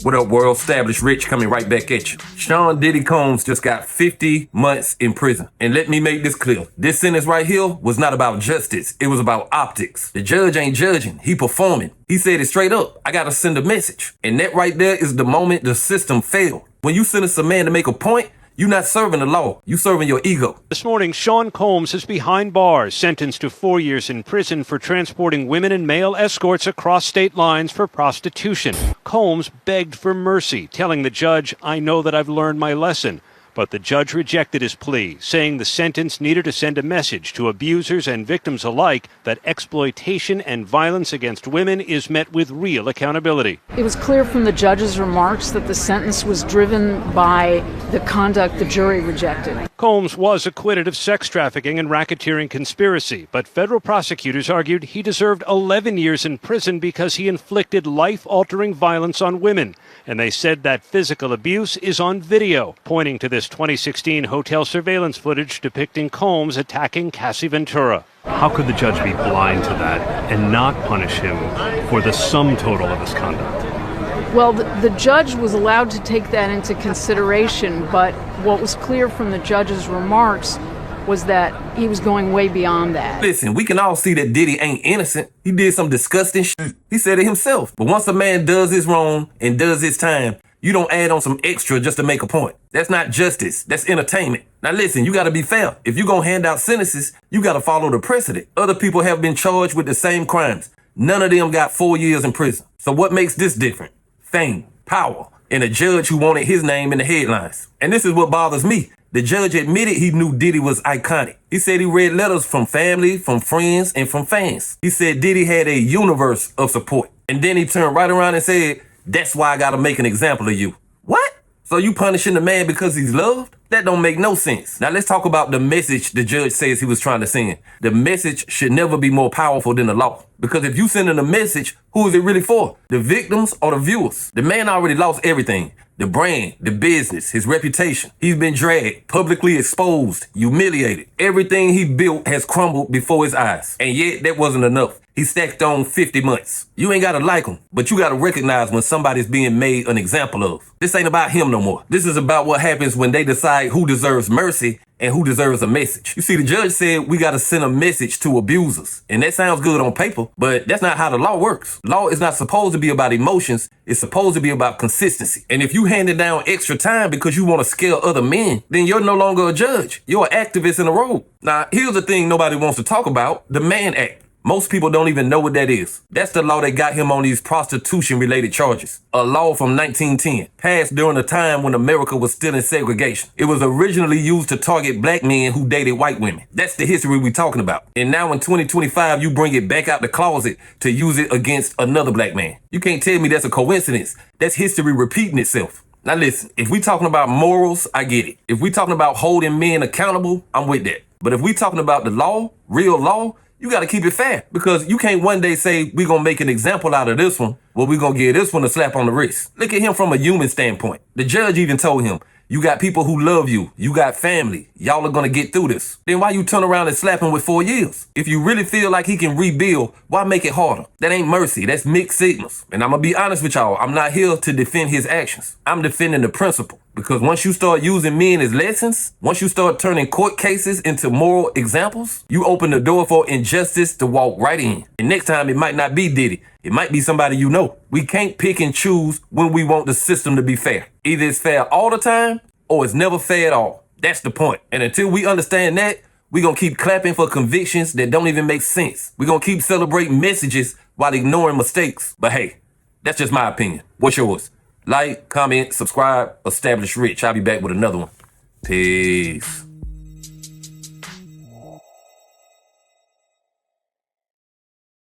What up, world? Established Rich coming right back at you. Sean Diddy Combs just got 50 months in prison. And let me make this clear. This sentence right here was not about justice. It was about optics. The judge ain't judging. He performing. He said it straight up. I gotta send a message. And that right there is the moment the system failed. When you sentence a man to make a point, you're not serving the law. You serving your ego. This morning, Sean Combs is behind bars, sentenced to 4 years in prison for transporting women and male escorts across state lines for prostitution. Combs begged for mercy, telling the judge, "I know that I've learned my lesson." But the judge rejected his plea, saying the sentence needed to send a message to abusers and victims alike that exploitation and violence against women is met with real accountability. It was clear from the judge's remarks that the sentence was driven by the conduct the jury rejected. Combs was acquitted of sex trafficking and racketeering conspiracy, but federal prosecutors argued he deserved 11 years in prison because he inflicted life-altering violence on women. And they said that physical abuse is on video, pointing to this 2016 hotel surveillance footage depicting Combs attacking Cassie Ventura. How could the judge be blind to that and not punish him for the sum total of his conduct? Well, the judge was allowed to take that into consideration, but what was clear from the judge's remarks was that he was going way beyond that. Listen, we can all see that Diddy ain't innocent. He did some disgusting shit. He said it himself. But once a man does his wrong and does his time, you don't add on some extra just to make a point. That's not justice. That's entertainment. Now listen, you gotta be fair. If you're gonna hand out sentences, you gotta follow the precedent. Other people have been charged with the same crimes. None of them got 4 years in prison. So what makes this different? Fame, power, and a judge who wanted his name in the headlines. And this is what bothers me. The judge admitted he knew Diddy was iconic. He said he read letters from family, from friends, and from fans. He said Diddy had a universe of support. And then he turned right around and said, "That's why I gotta make an example of you." What? So you punishing the man because he's loved? That don't make no sense. Now let's talk about the message the judge says he was trying to send. The message should never be more powerful than the law. Because if you sending a message, who is it really for? The victims or the viewers? The man already lost everything. The brand, the business, his reputation. He's been dragged, publicly exposed, humiliated. Everything he built has crumbled before his eyes. And yet that wasn't enough. He stacked on 50 months. You ain't gotta like him, but you gotta recognize when somebody's being made an example of. This ain't about him no more. This is about what happens when they decide who deserves mercy and who deserves a message. You see, the judge said we gotta send a message to abusers. And that sounds good on paper, but that's not how the law works. Law is not supposed to be about emotions. It's supposed to be about consistency. And if you handing down extra time because you want to scare other men, then you're no longer a judge. You're an activist in a robe. Now, here's the thing nobody wants to talk about, the Mann Act. Most people don't even know what that is. That's the law that got him on these prostitution-related charges. A law from 1910, passed during a time when America was still in segregation. It was originally used to target black men who dated white women. That's the history we're talking about. And now in 2025, you bring it back out the closet to use it against another black man. You can't tell me that's a coincidence. That's history repeating itself. Now listen, if we talking about morals, I get it. If we talking about holding men accountable, I'm with that. But if we talking about the law, real law, you got to keep it fair, because you can't one day say we're going to make an example out of this one. Well, we're going to give this one a slap on the wrist. Look at him from a human standpoint. The judge even told him, you got people who love you. You got family. Y'all are going to get through this. Then why you turn around and slap him with 4 years? If you really feel like he can rebuild, why make it harder? That ain't mercy. That's mixed signals. And I'm going to be honest with y'all. I'm not here to defend his actions. I'm defending the principle. Because once you start using men as lessons, once you start turning court cases into moral examples, you open the door for injustice to walk right in. And next time, it might not be Diddy. It might be somebody you know. We can't pick and choose when we want the system to be fair. Either it's fair all the time or it's never fair at all. That's the point. And until we understand that, we're going to keep clapping for convictions that don't even make sense. We're going to keep celebrating messages while ignoring mistakes. But hey, that's just my opinion. What's yours? Like, comment, subscribe, Established Rich. I'll be back with another one. Peace.